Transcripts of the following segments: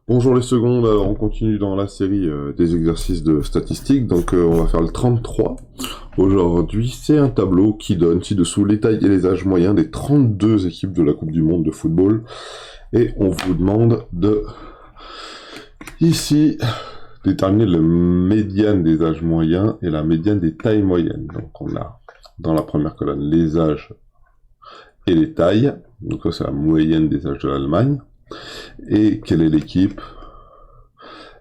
Bonjour les secondes, alors on continue dans la série des exercices de statistiques, donc on va faire le 33. Aujourd'hui, c'est un tableau qui donne ci-dessous les tailles et les âges moyens des 32 équipes de la Coupe du Monde de football. Et on vous demande de, ici, déterminer le médiane des âges moyens et la médiane des tailles moyennes. Donc on a, dans la première colonne, les âges et les tailles. Donc ça, c'est la moyenne des âges de l'Allemagne. Et quelle est l'équipe?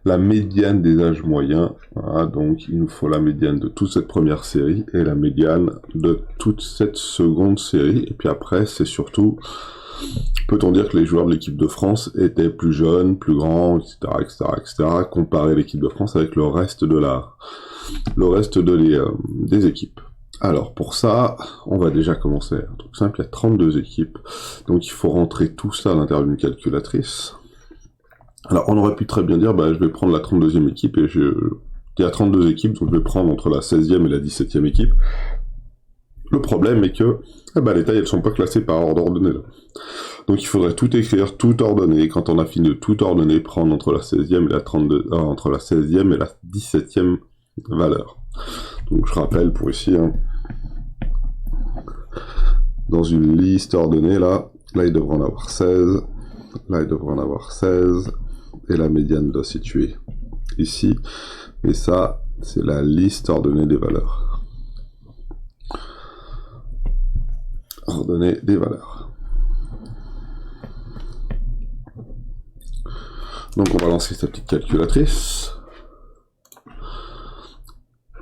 La médiane des âges moyens. Voilà, donc il nous faut la médiane de toute cette première série et la médiane de toute cette seconde série. Et puis après, c'est surtout, peut-on dire que les joueurs de l'équipe de France étaient plus jeunes, plus grands, etc., etc., etc., comparer l'équipe de France avec le reste des équipes. Alors pour ça, on va déjà commencer un truc simple, il y a 32 équipes, donc il faut rentrer tout ça à l'intérieur d'une calculatrice. Alors on aurait pu très bien dire, je vais prendre la 32e équipe, et il y a 32 équipes, donc je vais prendre entre la 16e et la 17e équipe. Le problème est que les tailles, elles sont pas classées par ordre ordonné là. Donc il faudrait tout écrire, tout ordonner, et quand on a fini de tout ordonner, prendre entre la 16e et la 17e valeur. Donc je rappelle pour ici, dans une liste ordonnée, là il devrait en avoir 16, là il devrait en avoir 16, et la médiane doit se situer ici, et ça, c'est la liste ordonnée des valeurs. Ordonnée des valeurs. Donc on va lancer cette petite calculatrice.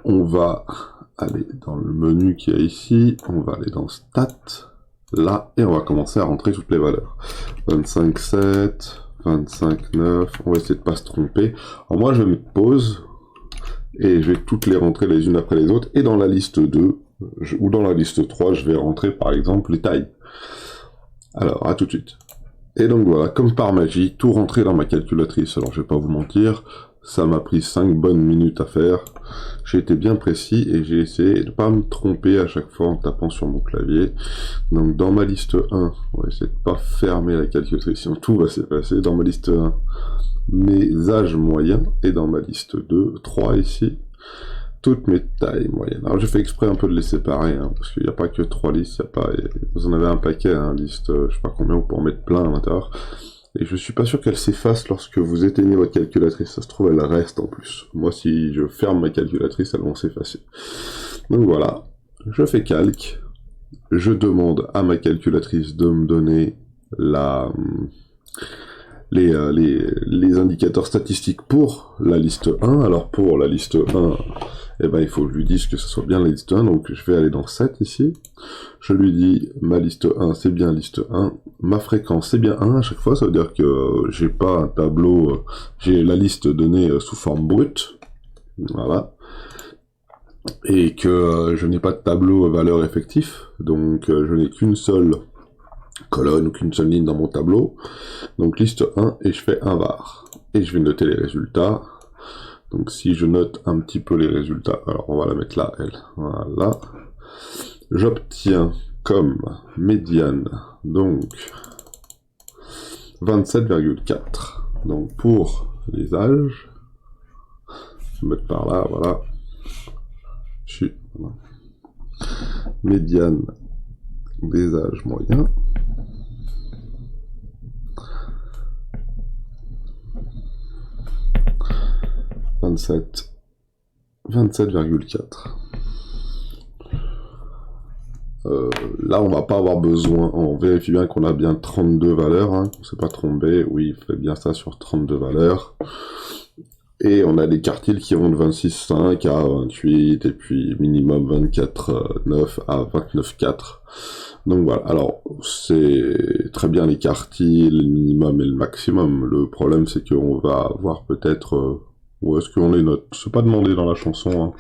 On va aller dans le menu qui est ici, on va aller dans Stats, là, et on va commencer à rentrer toutes les valeurs. 25,7, 25,9, on va essayer de pas se tromper. Alors moi je vais mettre pause, et je vais toutes les rentrer les unes après les autres, et dans la liste 2, ou dans la liste 3, je vais rentrer par exemple les tailles. Alors, à tout de suite. Et donc voilà, comme par magie, tout rentré dans ma calculatrice. Alors je vais pas vous mentir, ça m'a pris 5 bonnes minutes à faire. J'ai été bien précis et j'ai essayé de pas me tromper à chaque fois en tapant sur mon clavier. Donc dans ma liste 1, on va essayer de pas fermer la calculatrice, sinon tout va s'effacer. Dans ma liste 1, mes âges moyens, et dans ma liste 2, 3 ici, toutes mes tailles moyennes. Alors j'ai fait exprès un peu de les séparer, parce qu'il n'y a pas que 3 listes, vous en avez un paquet, liste, je sais pas combien, on peut en mettre plein à l'intérieur. Et je suis pas sûr qu'elle s'efface lorsque vous éteignez votre calculatrice, ça se trouve elle reste en plus. Moi si je ferme ma calculatrice, elles vont s'effacer. Donc voilà, je fais calque, je demande à ma calculatrice de me donner les indicateurs statistiques pour la liste 1. Alors pour la liste 1, il faut que je lui dise que ce soit bien la liste 1, donc je vais aller dans 7 ici. Je lui dis, ma liste 1, c'est bien liste 1. Ma fréquence, c'est bien 1 à chaque fois, ça veut dire que j'ai pas un tableau, j'ai la liste donnée sous forme brute. Voilà. Et que je n'ai pas de tableau valeur effectif, donc je n'ai qu'une seule colonne ou qu'une seule ligne dans mon tableau. Donc liste 1, et je fais un var. Et je vais noter les résultats. Donc si je note un petit peu les résultats, alors on va la mettre là, elle. Voilà. J'obtiens comme médiane, donc 27,4. Donc pour les âges, je vais mettre par là, voilà. Voilà. Médiane des âges moyens. « 27,4. Là, on va pas avoir besoin, on vérifie bien qu'on a bien 32 valeurs, on s'est pas trompé, oui, il fait bien ça sur 32 valeurs. Et on a des quartiles qui vont de 26,5 à 28, et puis minimum 24,9 à 29,4. Donc voilà, alors c'est très bien les quartiles, le minimum et le maximum. Le problème c'est qu'on va avoir peut-être... où est-ce qu'on les note? C'est pas demandé dans la chanson,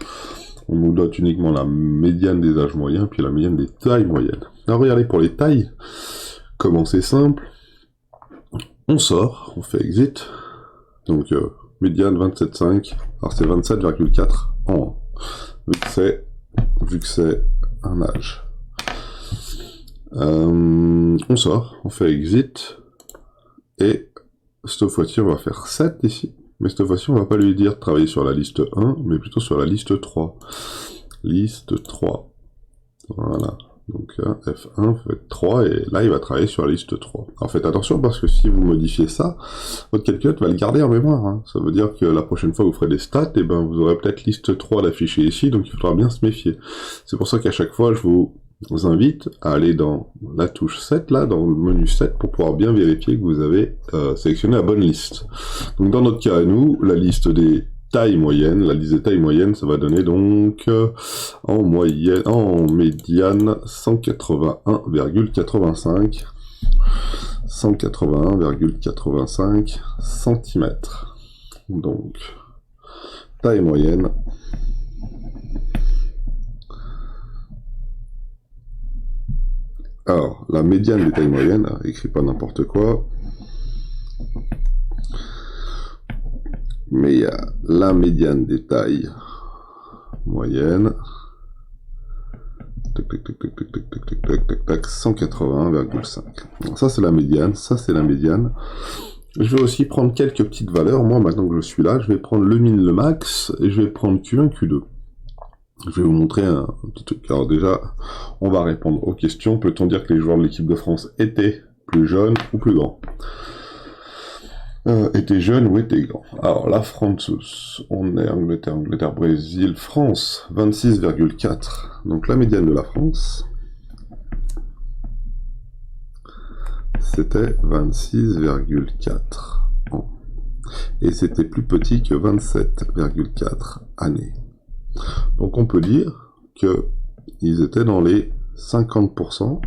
On nous note uniquement la médiane des âges moyens, puis la médiane des tailles moyennes. Alors regardez, pour les tailles, comment c'est simple, on sort, on fait exit, donc médiane 27,5, alors c'est 27,4 en 1, vu que c'est un âge. On sort, on fait exit, et cette fois-ci, on va faire 7 ici. Mais cette fois-ci, on va pas lui dire de travailler sur la liste 1, mais plutôt sur la liste 3. Liste 3. Voilà. Donc F1 fait 3, et là, il va travailler sur la liste 3. Alors faites attention, parce que si vous modifiez ça, votre calculateur va le garder en mémoire. Hein. Ça veut dire que la prochaine fois que vous ferez des stats, et ben, vous aurez peut-être liste 3 d'afficher ici, donc il faudra bien se méfier. C'est pour ça qu'à chaque fois, je vous invite à aller dans la touche 7, là, dans le menu 7, pour pouvoir bien vérifier que vous avez sélectionné la bonne liste. Donc dans notre cas à nous, la liste des tailles moyennes, la liste des tailles moyennes, ça va donner donc en médiane 181,85 181,85 cm. Donc taille moyenne. Alors, la médiane des tailles moyennes, écrit pas n'importe quoi, mais il y a la médiane des tailles moyennes, 181,5. Ça c'est la médiane, ça c'est la médiane. Je vais aussi prendre quelques petites valeurs, moi maintenant que je suis là, je vais prendre le min, le max, et je vais prendre Q1, Q2. Je vais vous montrer un petit truc. Alors déjà, on va répondre aux questions. Peut-on dire que les joueurs de l'équipe de France étaient plus jeunes ou plus grands? Étaient jeunes ou étaient grands? Alors la France, on est Angleterre, Brésil, France, 26,4. Donc la médiane de la France, c'était 26,4 ans. Et c'était plus petit que 27,4 années. Donc on peut dire que ils étaient dans les 50%.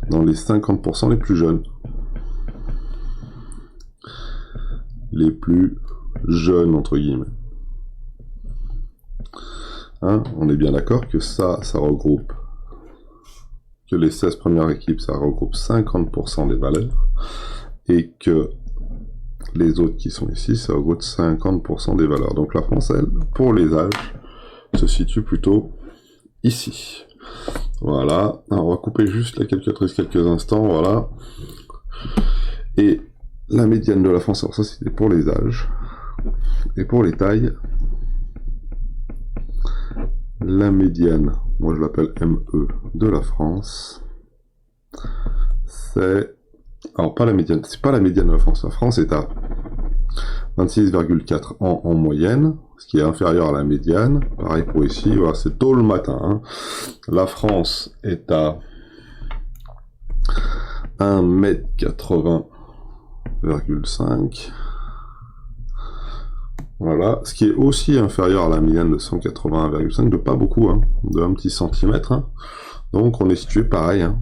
Dans les 50% les plus jeunes. Les plus jeunes, entre guillemets. Hein, on est bien d'accord que ça regroupe, que les 16 premières équipes, ça regroupe 50% des valeurs, et que les autres qui sont ici, ça regroupe 50% des valeurs. Donc la France, elle, pour les âges, se situe plutôt ici. Voilà. Alors on va couper juste la calculatrice quelques instants, voilà. Et la médiane de la France, alors ça c'était pour les âges. Et pour les tailles, la médiane, moi je l'appelle ME de la France, c'est... Alors pas la médiane, c'est pas la médiane de la France. La France est à 26,4 ans en moyenne, ce qui est inférieur à la médiane. Pareil pour ici, voilà, c'est tôt le matin. Hein. La France est à 1m80,5. Voilà, ce qui est aussi inférieur à la médiane de 181,5, de pas beaucoup, hein, de un petit centimètre. Hein. Donc on est situé pareil, hein,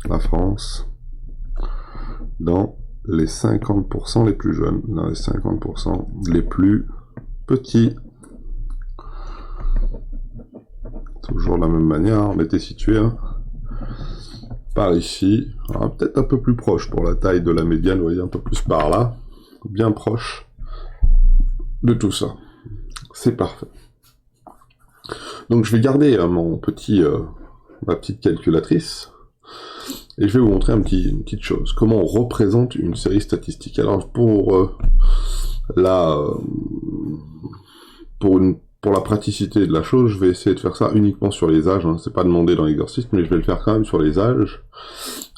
la France, dans les 50% les plus jeunes, dans les 50% les plus petits. Toujours de la même manière, on était situé hein, par ici, peut-être un peu plus proche pour la taille de la médiane, vous voyez, un peu plus par là, bien proche de tout ça. C'est parfait. Donc je vais garder mon petit, ma petite calculatrice, et je vais vous montrer une petite chose, comment on représente une série statistique. Alors pour la praticité de la chose, je vais essayer de faire ça uniquement sur les âges, hein. C'est pas demandé dans l'exercice, mais je vais le faire quand même sur les âges.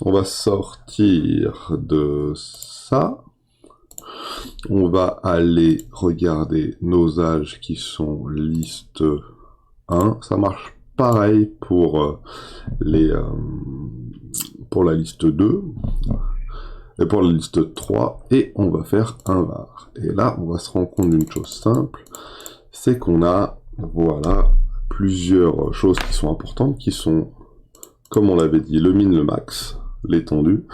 On va sortir de ça, on va aller regarder nos âges qui sont liste 1, ça marche pareil pour pour la liste 2 et pour la liste 3, et on va faire un var. Et là, on va se rendre compte d'une chose simple, c'est qu'on a, voilà, plusieurs choses qui sont importantes, qui sont, comme on l'avait dit, le min, le max, l'étendue,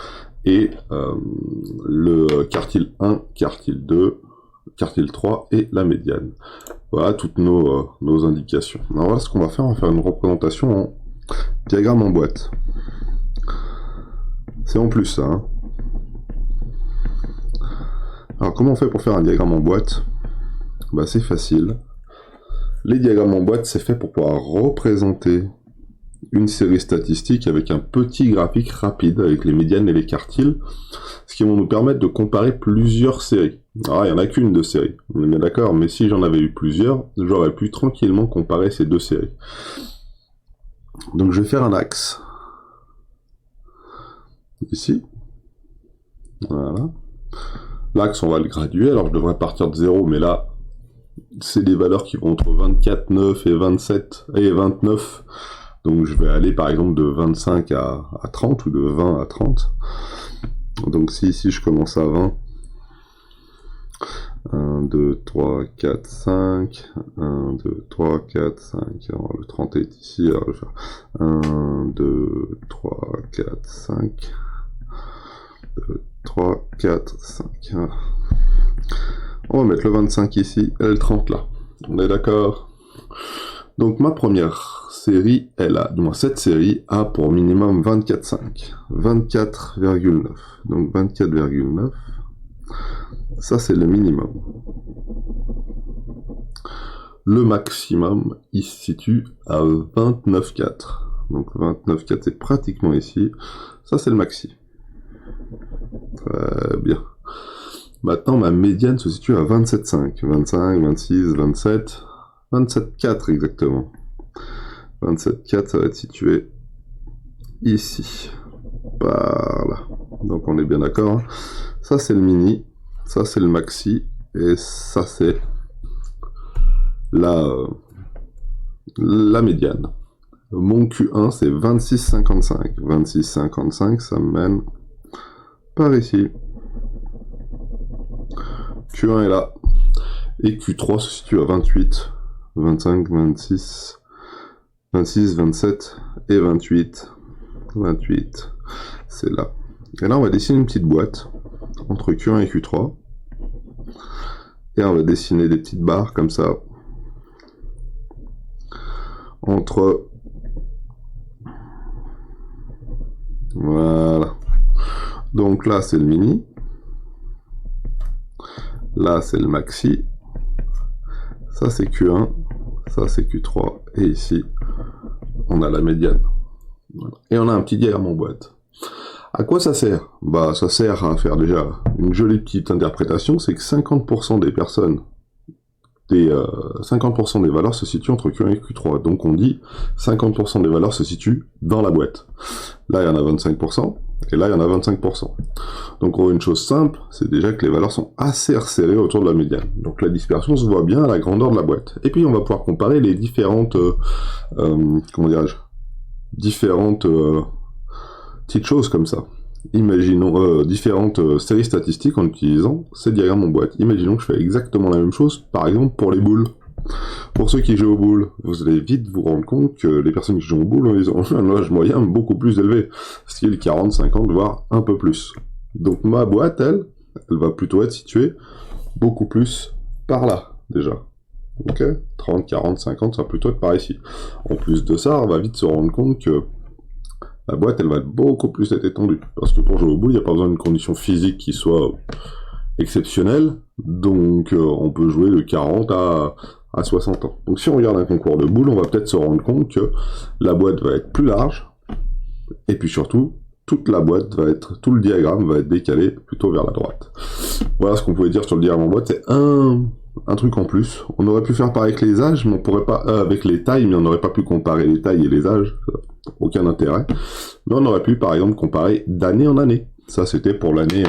et le quartile 1, quartile 2, quartile 3 et la médiane. Voilà toutes nos indications. Alors voilà ce qu'on va faire, on va faire une représentation en diagramme en boîte. C'est en plus ça. Hein. Alors comment on fait pour faire un diagramme en boîte? Bah c'est facile. Les diagrammes en boîte, c'est fait pour pouvoir représenter une série statistique avec un petit graphique rapide avec les médianes et les quartiles, ce qui vont nous permettre de comparer plusieurs séries. Alors, il n'y en a qu'une de série, on est bien d'accord, mais si j'en avais eu plusieurs, j'aurais pu tranquillement comparer ces deux séries. Donc je vais faire un axe. Ici. Voilà. L'axe, on va le graduer, alors je devrais partir de 0, mais là, c'est des valeurs qui vont entre 24, 9 et 27 et 29. Donc je vais aller par exemple de 25 à 30 ou de 20 à 30. Donc si ici je commence à 20, 1, 2, 3, 4, 5, 1, 2, 3, 4, 5, alors le 30 est ici, alors je vais faire 1, 2, 3, 4, 5, 2, 3, 4, 5. On va mettre le 25 ici et le 30 là. On est d'accord? Donc ma première série, cette série a pour minimum 24,5. 24,9. Donc 24,9. Ça c'est le minimum. Le maximum, il se situe à 29,4. Donc 29,4 c'est pratiquement ici. Ça c'est le maxi. Très bien. Maintenant, ma médiane se situe à 27,5. 25, 26, 27, 27,4 exactement. 27,4, ça va être situé ici. Par là. Donc on est bien d'accord. Hein. Ça c'est le mini, ça c'est le maxi, et ça c'est la médiane. Mon Q1 c'est 26,55. 26,55, ça me mène par ici. Q1 est là. Et Q3 se situe à 28, 25, 26, 26, 27 et 28. 28, c'est là. Et là, on va dessiner une petite boîte entre Q1 et Q3. Et on va dessiner des petites barres comme ça. Entre... Voilà. Donc là, c'est le mini. Là, c'est le maxi. Ça, c'est Q1. Ça, c'est Q3. Et ici, on a la médiane. Voilà. Et on a un petit diagramme en boîte. À quoi ça sert? Bah, ça sert à faire déjà une jolie petite interprétation. C'est que 50% des personnes, 50% des valeurs se situent entre Q1 et Q3. Donc, on dit 50% des valeurs se situent dans la boîte. Là, il y en a 25%. Et là, il y en a 25%. Donc, on voit une chose simple, c'est déjà que les valeurs sont assez resserrées autour de la médiane. Donc, la dispersion se voit bien à la grandeur de la boîte. Et puis, on va pouvoir comparer les différentes, comment dirais-je, différentes petites choses comme ça. Imaginons différentes séries statistiques en utilisant ces diagrammes en boîte. Imaginons que je fais exactement la même chose, par exemple, pour les boules. Pour ceux qui jouent aux boules, vous allez vite vous rendre compte que les personnes qui jouent aux boules ont un âge moyen beaucoup plus élevé, style 40, 50, voire un peu plus. Donc ma boîte, elle va plutôt être située beaucoup plus par là, déjà. Ok, 30, 40, 50, ça va plutôt être par ici. En plus de ça, on va vite se rendre compte que la boîte, elle va être beaucoup plus être étendue. Parce que pour jouer aux boules, il n'y a pas besoin d'une condition physique qui soit exceptionnelle. Donc on peut jouer de 40 à 60 ans. Donc si on regarde un concours de boules, on va peut-être se rendre compte que la boîte va être plus large, et puis surtout, toute la boîte va être, tout le diagramme va être décalé plutôt vers la droite. Voilà ce qu'on pouvait dire sur le diagramme en boîte, c'est un truc en plus. On aurait pu faire pareil avec les âges, mais on pourrait pas, avec les tailles, mais on n'aurait pas pu comparer les tailles et les âges, aucun intérêt. Mais on aurait pu par exemple comparer d'année en année. Ça c'était pour l'année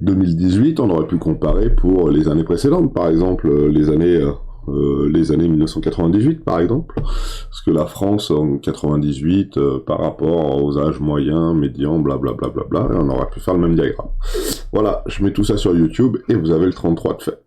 2018, on aurait pu comparer pour les années précédentes, par exemple les années 1998 par exemple, parce que la France en 98 par rapport aux âges moyens, médians, blablabla, on aurait pu faire le même diagramme. Voilà, je mets tout ça sur YouTube et vous avez le 33 de fait.